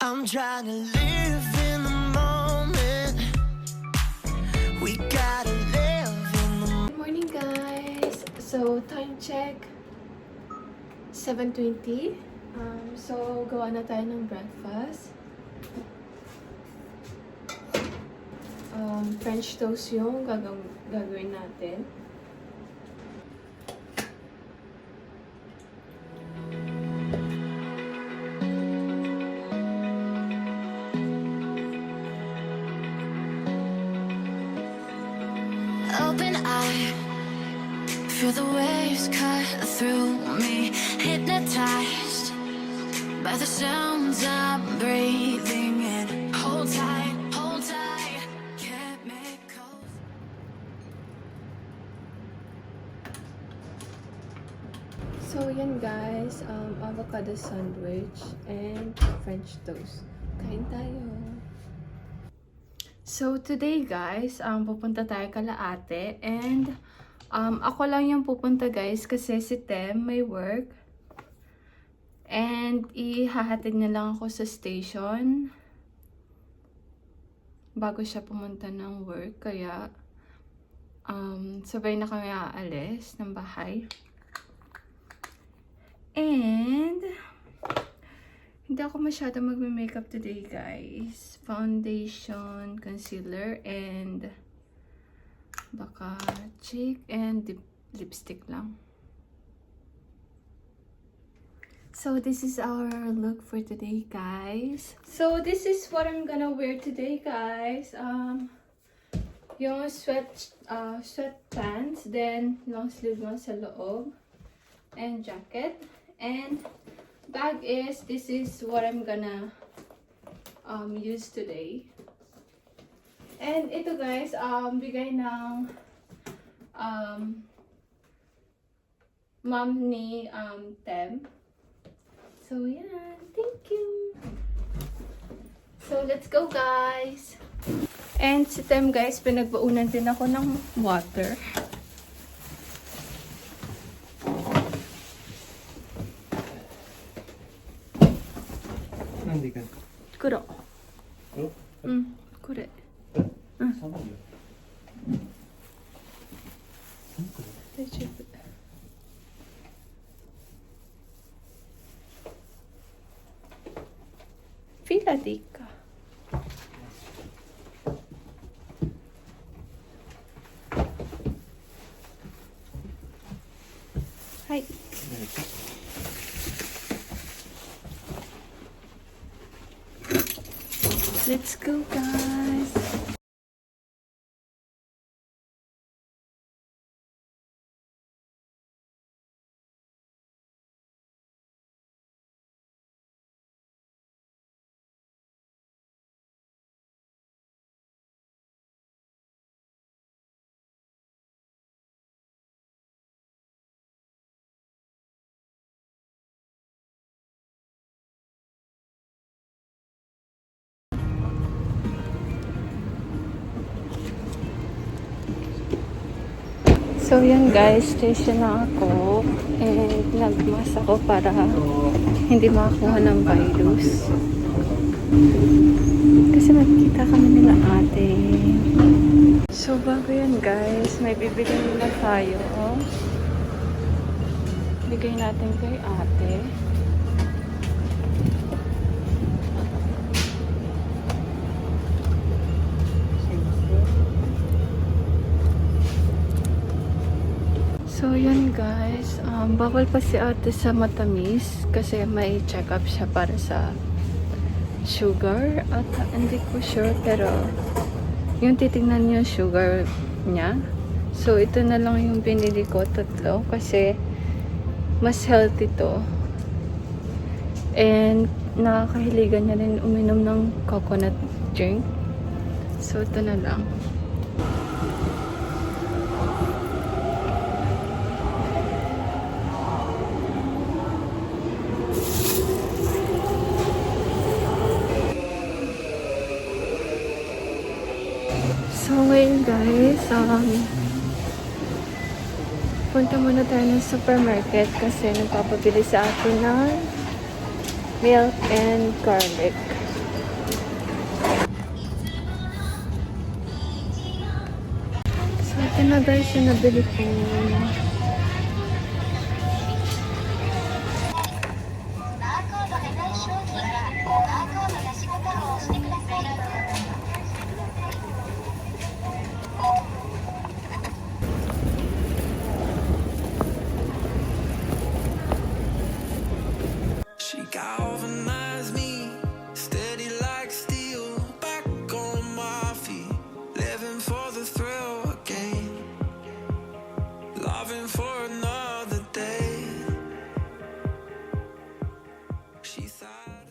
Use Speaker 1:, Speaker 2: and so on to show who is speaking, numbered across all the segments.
Speaker 1: I'm trying to live in the moment. We gotta live in the
Speaker 2: Good morning, guys. So time check 7:20. So gawa na tayo ng breakfast. French toast yung gagawin natin.
Speaker 1: open eye. Feel the waves cut through me, hypnotized by the sounds I'm breathing in. Hold tight, can't make cold.
Speaker 2: So yan guys, avocado sandwich and French toast. Kain tayo. So today guys, pupunta tayo kala ate and ako lang yung pupunta guys kasi si Tem may work. And ihahatid niya lang ako sa station bago siya pumunta ng work. Kaya sabay na kami aalis ng bahay. And hindi ako masyado magme-makeup today guys. Foundation, concealer, and baka cheek and lipstick lang. So this is our look for today guys. So this is what I'm gonna wear today guys. Yung sweatpants, then long sleeve lang sa loob, and jacket, and bag is, this is what I'm gonna use today. And ito guys, bigay ng mom ni Tem. So yeah, thank you. So let's go guys. And si Tem guys, pinagbaunan din ako ng water.
Speaker 3: なんでいかん
Speaker 2: 黒。
Speaker 3: の？
Speaker 2: これ。
Speaker 3: 寒いよ。寒くない？
Speaker 2: 大丈夫。フィラでいいか。はい。Let's go guys. So yan guys, station na ako and nagmas ako para hindi makakuha ng virus. Kasi magkita kami nila ate. So bago yan guys, may bibigyan nila tayo. Bigay natin kay ate. So yun guys, bawal pa si ate sa matamis kasi may check-up siya para sa sugar at hindi ko sure pero yung titignan niyo sugar niya. So ito na lang yung binili ko, tatlo, kasi mas healthy to. And nakakahiligan niya rin uminom ng coconut drink. So ito na lang. So ngayon guys, punta muna tayo ng supermarket kasi nagpapabili sa atin ng milk and garlic. Ito na guys yung nabili ko.
Speaker 1: She galvanized me, steady like steel, back on my feet, living for the thrill again, loving for another day. She thought.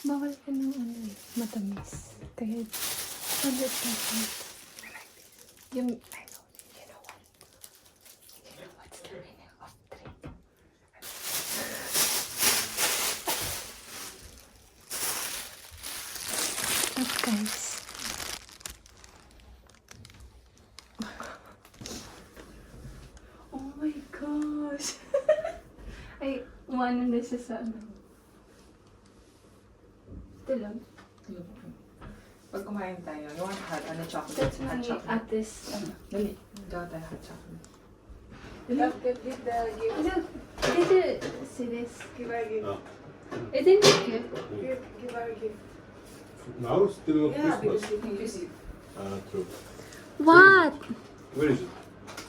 Speaker 2: Bawal ko ng ano eh, matamis. Kaya, 100%. Yung, I know, you know what? You know what's the meaning of drink? Look guys. Oh my gosh. Ay, umano na siya sa ano. Ito lang.
Speaker 4: Pag kumain tayo, you want hot, ano, chocolate?
Speaker 2: That's
Speaker 4: Hot
Speaker 2: my
Speaker 4: chocolate.
Speaker 2: ates. Ano.
Speaker 4: Dali, daw tayo hot chocolate.
Speaker 2: Look, did you see this?
Speaker 5: Give her a gift.
Speaker 3: Oh.
Speaker 2: Isn't it cute?
Speaker 5: Give her a gift.
Speaker 3: Now it's still
Speaker 5: Yeah,
Speaker 3: Christmas.
Speaker 5: because you can use it.
Speaker 3: True.
Speaker 2: What?
Speaker 3: Where is it?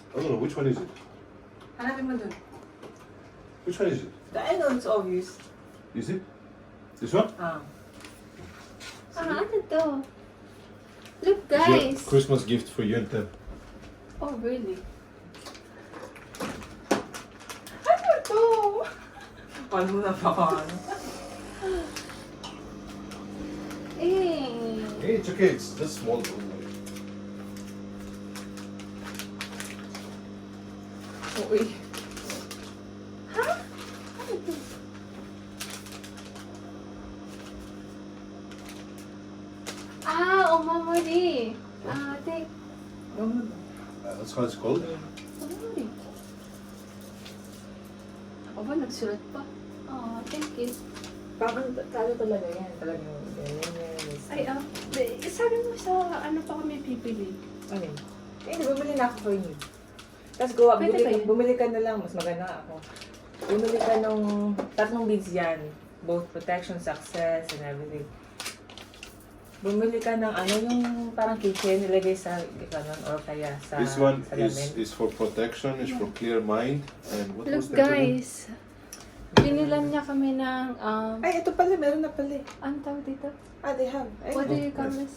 Speaker 3: I don't know. Which one is it?
Speaker 4: Hanapin mo dun.
Speaker 3: Which one is it?
Speaker 4: I know, it's obvious.
Speaker 3: Is it? This one?
Speaker 4: Ah.
Speaker 2: Ah, ano to? Look
Speaker 3: Yeah,
Speaker 2: guys!
Speaker 3: Christmas gift for you and Tem.
Speaker 2: Oh, really? Ano to?
Speaker 4: Paano mo na pa ako, ano?
Speaker 2: Eh.
Speaker 3: Hey, it's okay. It's just small.
Speaker 4: Uy.
Speaker 2: Ah, umamori. Ah, take.
Speaker 3: That's how it's called.
Speaker 2: Umamori. Ako ba nagsulat pa? Oh, thank you.
Speaker 4: Parang talo talaga yan. Talagang
Speaker 2: Ay, sabi mo sa ano pa kami pipili?
Speaker 4: Ano yun? Eh, di, bumili na ako for you. Tapos go up,
Speaker 2: Pwede ba yun?
Speaker 4: bumili ka na lang. Mas maganda nga ako. Bumili ka nung 3 beads yan. Both protection, success, and everything. Bumili ka ng ano yung parang keychain nilagay sa ganon or kaya sa
Speaker 3: This one
Speaker 4: sa lamin.
Speaker 3: is for protection. It's for clear mind. And what
Speaker 2: Look
Speaker 3: was that again?
Speaker 2: guys. Binilan niya kami ng,
Speaker 4: Ay, ito pala. Meron na pala eh.
Speaker 2: ano tawag dito?
Speaker 4: Ah, they have. Ay,
Speaker 2: What do you
Speaker 3: nice.
Speaker 2: call this?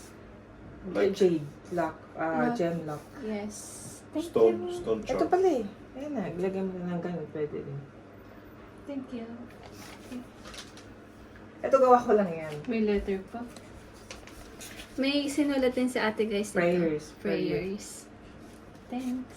Speaker 4: like jade lock.
Speaker 2: Lock.
Speaker 4: Gem lock.
Speaker 2: Yes. Thank
Speaker 3: Stone,
Speaker 2: you.
Speaker 3: stone
Speaker 4: Ito
Speaker 3: charm.
Speaker 4: pala eh. Ayan na. Ilagay mo na ng ganun. Pwede din.
Speaker 2: Thank you.
Speaker 4: Ito gawa ko lang yan.
Speaker 2: May letter pa. May sinulat din si ate guys. dito.
Speaker 4: Prayers.
Speaker 2: Prayers. Thanks.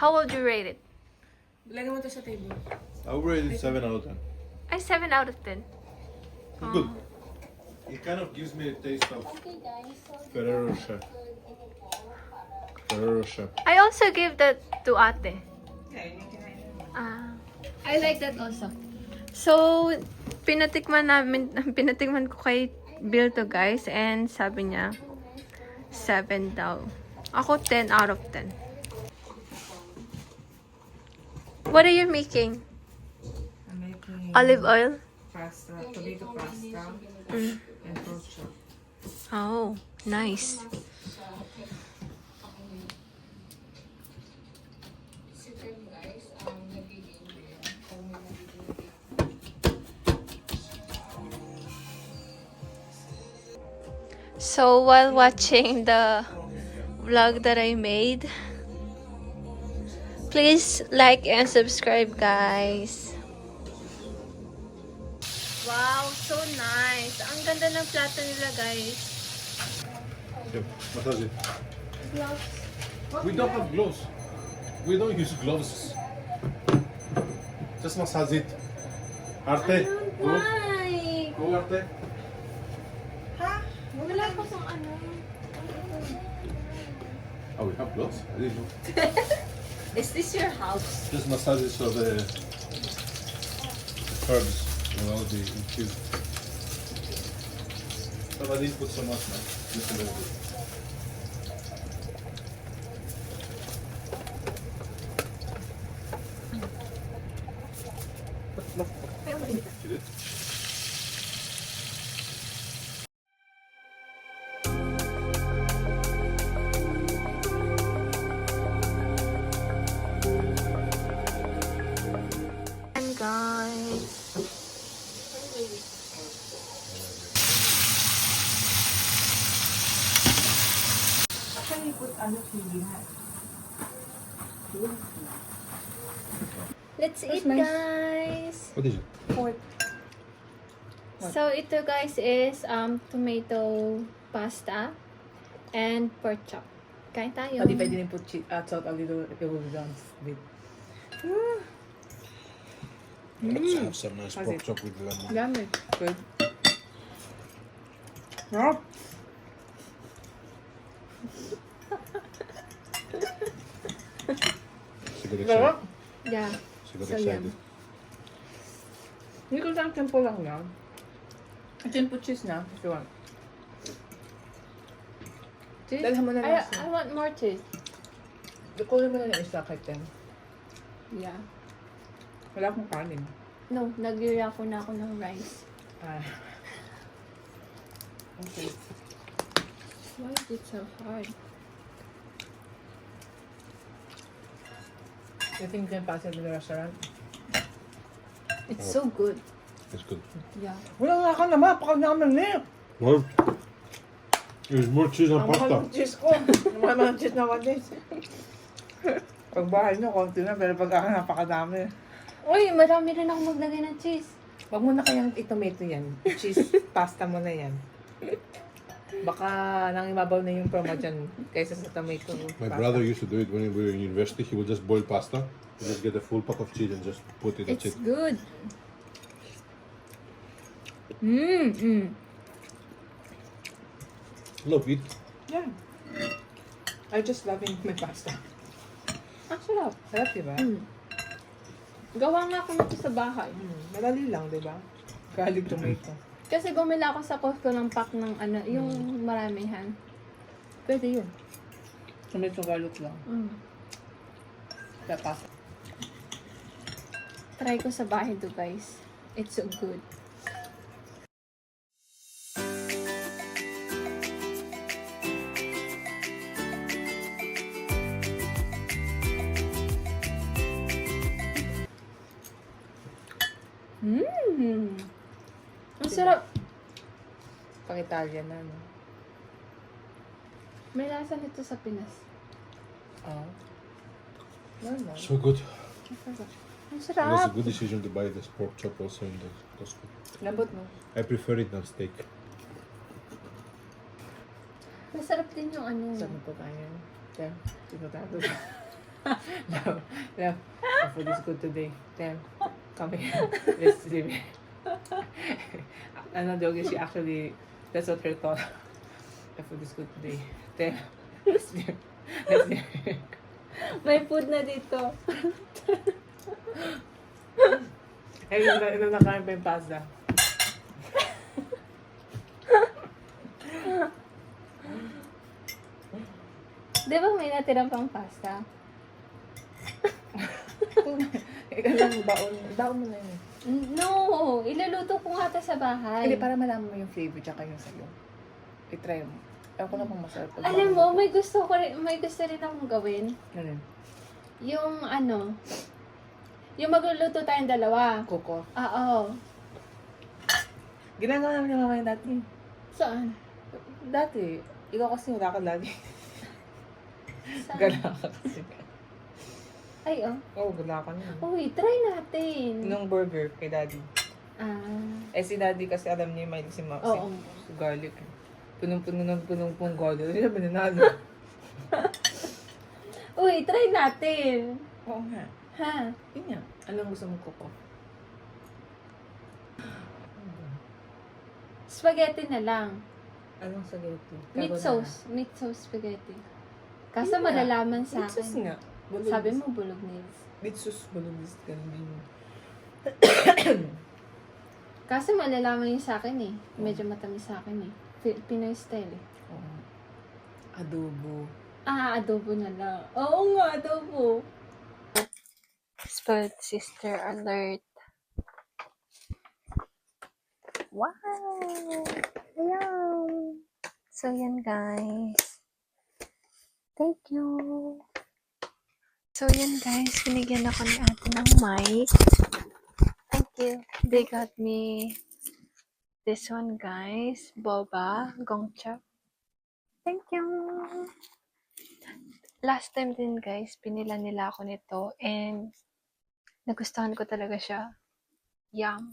Speaker 2: How would you rate it?
Speaker 4: Lagyan mo to sa table.
Speaker 3: I would rate it 7 out of 10.
Speaker 2: Ay, 7 out of 10.
Speaker 3: It's good. It kind of gives me a taste of Ferrero Rocher. Ferrero Rocher.
Speaker 2: I also give that to ate.
Speaker 4: Yeah, yun yung kinain.
Speaker 2: I like that also. So, pinatikman ko kay Bill to guys, and sabi niya, 7 daw. Ako, 10 out of 10. What are you making?
Speaker 4: I'm making
Speaker 2: Olive oil?
Speaker 4: pasta, tomato pasta, and pork chop.
Speaker 2: Oh, nice. So while watching the vlog that I made, please like and subscribe, guys. Wow, so nice. Ang ganda ng plato nila, guys.
Speaker 3: Yep. Massage it.
Speaker 2: Gloves.
Speaker 3: We don't have gloves. We don't use gloves. Just massage it. Arte, go.
Speaker 2: Why?
Speaker 3: Go, Arte.
Speaker 2: Wala ko sa ano.
Speaker 3: Oh, we have gloves? I didn't know.
Speaker 2: Is this your house?
Speaker 3: Just massage it so the herbs will all be infused. But I didn't put so much now. Just a little bit. You did?
Speaker 2: And guys.
Speaker 4: Actually, put chili na.
Speaker 2: Let's eat,
Speaker 4: nice.
Speaker 2: guys.
Speaker 3: What is it?
Speaker 4: Pork.
Speaker 2: So ito guys is tomato pasta and pork chop. Kain tayo.
Speaker 4: Pwede din put salt a little bit.
Speaker 3: Let's have some nice
Speaker 4: How's
Speaker 3: pork
Speaker 4: it?
Speaker 3: chop with lemon.
Speaker 2: Yummy.
Speaker 4: Good. Yup.
Speaker 3: She got
Speaker 4: Sarap.
Speaker 3: excited.
Speaker 2: Yeah.
Speaker 3: She got
Speaker 2: So
Speaker 3: excited.
Speaker 2: yum.
Speaker 4: Hindi ko lang simple lang yan. Ito yung put cheese na, if you want.
Speaker 2: Cheese?
Speaker 4: Dalhan mo na lang
Speaker 2: I want more cheese.
Speaker 4: Kunin mo na yung isa kay Tem.
Speaker 2: Yeah.
Speaker 4: Wala akong kanin.
Speaker 2: No, nag-react na ako ng rice.
Speaker 4: Ah. Okay.
Speaker 2: Why is it so hard?
Speaker 4: You think you can pass it to the restaurant?
Speaker 2: It's so good.
Speaker 3: It's good.
Speaker 2: Yeah.
Speaker 4: Wala nga ka naman, pakal namin eh.
Speaker 3: Well, there's more cheese than
Speaker 4: Ang mahal
Speaker 3: pasta.
Speaker 4: ng cheese ko. Ang mahal ng cheese nowadays. Pag bahay nyo, konti na, pero pag ako napakadami.
Speaker 2: Uy, marami rin ako maglagay ng cheese.
Speaker 4: Wag mo na kayang i-tomato yan. Cheese pasta mo na yan. Baka nang ibabaw na yung promo dyan kaysa sa tomato
Speaker 3: My
Speaker 4: pasta.
Speaker 3: brother used to do it when we were in university. He would just boil pasta, just get a full pot of cheese and just put it. That's
Speaker 2: It's
Speaker 3: it.
Speaker 2: good.
Speaker 3: Love it.
Speaker 4: Yeah. I just love my pasta.
Speaker 2: Ang sarap.
Speaker 4: Sarap, diba?
Speaker 2: Gawa nga ako nito sa bahay.
Speaker 4: Madali lang, diba? Garlic tomato.
Speaker 2: Kasi gumila ako sa Costco ng pack ng ano, yung maramihan. Pwede yun.
Speaker 4: Tomato garlic lang. Kaya pasta.
Speaker 2: Try ko sa bahay to guys. It's so good. Ang sarap.
Speaker 4: Pang-Italian na, no?
Speaker 2: May lasa nito sa Pinas.
Speaker 4: Oo. Normal.
Speaker 3: So good.
Speaker 2: Ang
Speaker 3: It was a
Speaker 2: sarap.
Speaker 3: good decision to buy this pork chop also in the Costco.
Speaker 4: Lambot, no?
Speaker 3: I prefer it than steak.
Speaker 2: Masarap din yung ano.
Speaker 4: Sarap po tayo. Kaya, tinutado. Love, love. The food is good today. Tem, come here. Let's leave it. Ano, joke, she actually, that's what her thought. The food is good today. Tem, let's leave. Let's leave.
Speaker 2: May food na dito.
Speaker 4: Ay, nung nakain pa yung pasta.
Speaker 2: Di ba may natirang pang pasta?
Speaker 4: Ikaw lang, baon mo na yun.
Speaker 2: No! Iluluto ko nga ito sa bahay.
Speaker 4: Hindi, para malaman mo yung flavor tsaka yung sayo. I-try mo. Ewan ko lang kung masarap.
Speaker 2: Alam mo, may gusto rin akong gawin.
Speaker 4: Ano?
Speaker 2: Yung yung magluluto tayong dalawa.
Speaker 4: Coco.
Speaker 2: Oo.
Speaker 4: Ginagawa namin yung mamaya dati.
Speaker 2: Saan?
Speaker 4: Dati, ikaw kasi wala ka lagi.
Speaker 2: Saan?
Speaker 4: Gala ka kasi.
Speaker 2: Ay, oh.
Speaker 4: Oo, gala ka na.
Speaker 2: Uy, try natin.
Speaker 4: Nung burger kay daddy.
Speaker 2: Ah.
Speaker 4: Si daddy kasi alam niya yung may si Maxi.
Speaker 2: Oo.
Speaker 4: Si garlic. Punong-punong garlic. Hindi na binanalo.
Speaker 2: Uy, try natin.
Speaker 4: Oo nga.
Speaker 2: Ha?
Speaker 4: Yun nga. Anong gusto mong Coco?
Speaker 2: Spaghetti na lang.
Speaker 4: Anong spaghetti?
Speaker 2: Meat
Speaker 4: Carbonara.
Speaker 2: sauce. Meat sauce spaghetti. Kaso
Speaker 4: Yun nga.
Speaker 2: malalaman sa
Speaker 4: Meat sauce
Speaker 2: akin.
Speaker 4: nga. Bolognese.
Speaker 2: Sabi mo, bolognese.
Speaker 4: Meat sauce, bolognese. Ganun din yun.
Speaker 2: Kaso malalaman yun sa akin eh. Medyo matamis sa akin eh. Pinoy style eh.
Speaker 4: Oo. Adobo.
Speaker 2: Adobo na lang. Oo nga, adobo. Spoiled sister alert. Wow! Yum! So, yan guys. Thank you. So, yan guys. Binigyan ako ni ate ng mic. Thank you. They got me this one guys. Boba. Gongcha. Thank you. Last time din guys, pinila nila ako nito and nagustuhan ko talaga siya. Yum.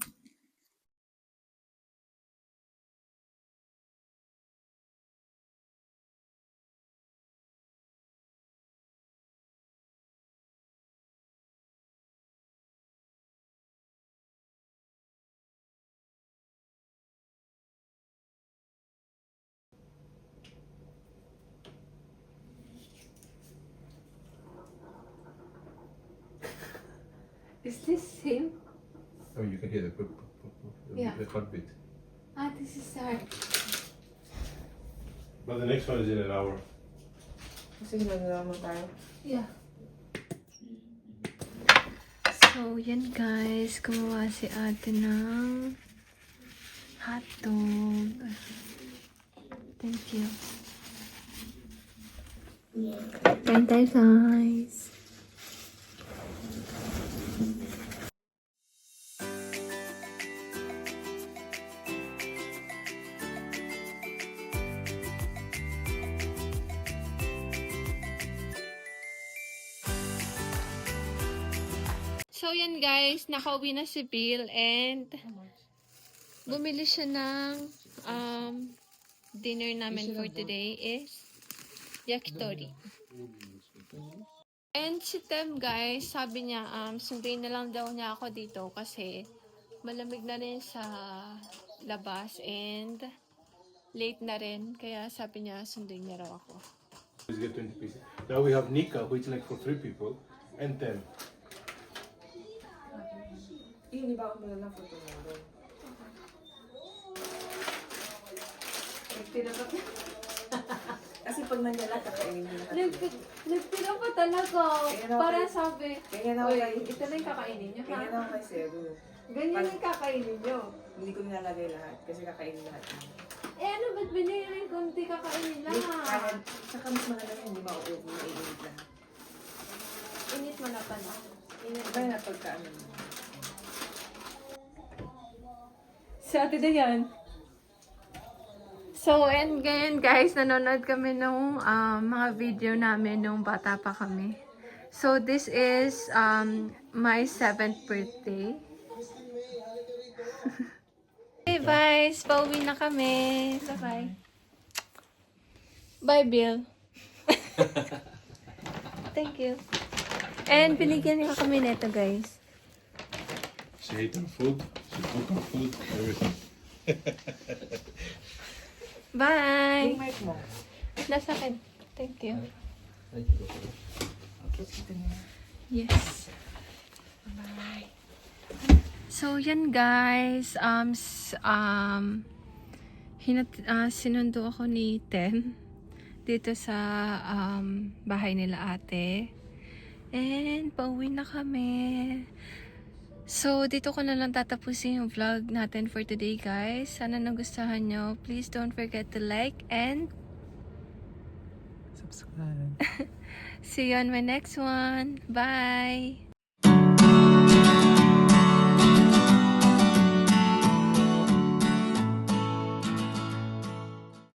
Speaker 2: Is this him?
Speaker 3: Oh, you can hear the
Speaker 2: Yeah.
Speaker 3: the heartbeat.
Speaker 2: This is her.
Speaker 3: But the next one is in an hour.
Speaker 4: Kasi ginagawa mo tayo.
Speaker 2: Yeah. So, yan guys. Gumawa si ate ng hotdog. Thank you. Kain tayo guys. So, yan guys, nakauwi na si Bill and bumili siya ng dinner namin for today is yakitori. And si Tem guys, sabi niya sunduin na lang daw niya ako dito kasi malamig na rin sa labas and late na rin. Kaya sabi niya sunduin niya raw ako.
Speaker 3: Let's get 20 pieces. Now we have Nika, which is like for 3 people, and 10.
Speaker 4: Hindi ba ako lang photo mo doon? Kasi pag nandiyan kakainin mo na.
Speaker 2: Nagpila pa talaga. Para sabi,
Speaker 4: Ganyan ako kay...
Speaker 2: ito na yung kakainin niyo,
Speaker 4: Ganyan ako kay Zero.
Speaker 2: Ganyan yung kakainin niyo.
Speaker 4: Hindi ko nilalagay lahat kasi kakainin lahat.
Speaker 2: Ano, ba't binili rin kunti kakainin lahat?
Speaker 4: Saka mas maganda yun, hindi mauubos mo mainit lang.
Speaker 2: Init mo na pala.
Speaker 4: Iba na pagkaano mo.
Speaker 2: Sa ate na yan. So, and ganyan guys, nanonood kami nung mga video namin nung bata pa kami. So, this is my 7th birthday. Hey guys, pauwi na kami. Bye-bye. Bye, Bill. Thank you. And binigyan niya kami neto, guys.
Speaker 3: She ate our food. She cooked our food. Everything.
Speaker 2: Bye!
Speaker 4: Yung mic mo.
Speaker 2: Nasa akin. Thank you.
Speaker 4: Okay, ito na.
Speaker 2: Yes. Bye. So, yan guys. Sinundo ako ni Tem dito sa bahay nila ate. And pauwi na kami. So, dito ko na lang tatapusin yung vlog natin for today, guys. Sana nagustuhan nyo. Please don't forget to like and
Speaker 4: Subscribe.
Speaker 2: see you on my next one. Bye!